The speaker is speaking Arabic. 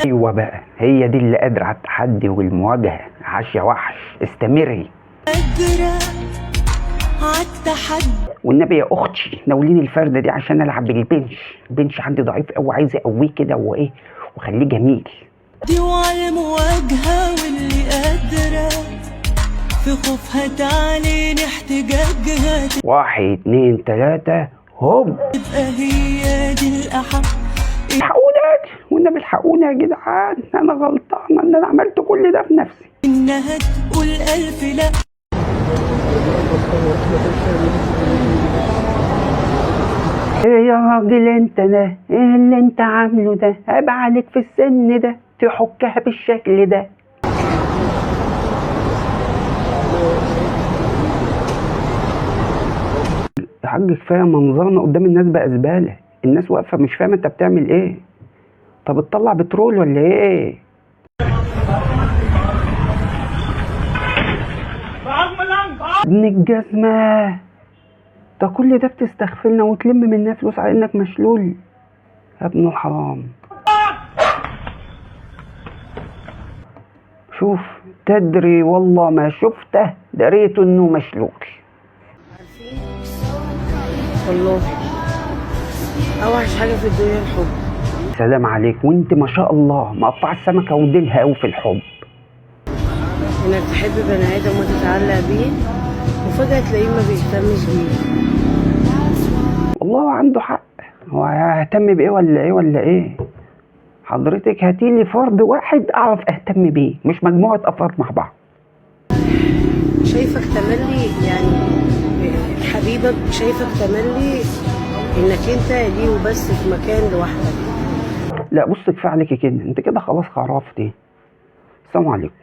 ايوه بقى، هي دي اللي قادره على التحدي والمواجهه. عاش يا وحش، استمري. قادرة على التحدي. والنبي يا اختي ناوليني الفرده دي عشان العب البنش عندي ضعيف قوي، عايز اقويه كده وايه وخليه جميل. دي وعلى المواجهة واللي قادرة في خوفها تعلن احتجاجها. 1 2 3 هوب. تبقى هي دي الأحق. الحقونا والنبي، الحقونا يا جدعان، انا غلطانه ان انا عملت كل ده في نفسي. إنها تقول ألف لأ. ايه يا راجل انت ده؟ ايه اللي انت عامله ده؟ عيب عليك في السن ده تحكها بالشكل ده. يا حاج كفايه منظرنا قدام الناس بقى زباله، الناس واقفه مش فاهمه انت بتعمل ايه. طب بتطلع بترول ولا ايه؟ ابن الجزمه ده كل ده بتستغفلنا وتلم مننا فلوس على انك مشلول يا ابن الحرام. شوف، تدري والله ما شفته دريت انه مشلول. والله اوحش حاجه في الدنيا الحب. سلام عليك، وانت ما شاء الله مقطع السمكه وديلها قوي في الحب. انك تحب بني ادم وتتعلق بيه وفجاه تلاقيه ما بيهتمش بيه. والله عنده حق، هو هيهتم بايه ولا ايه ولا ايه؟ حضرتك هاتيلي فرد واحد اعرف اهتم بيه، مش مجموعه افراد مع بعض. شايفك تملي يعني حبيبك، شايفك تملي انك انت ليه وبس في مكان لوحدك. لا بص، كفايه عليكي كده، انت كده خلاص خرفتي. السلام عليكم.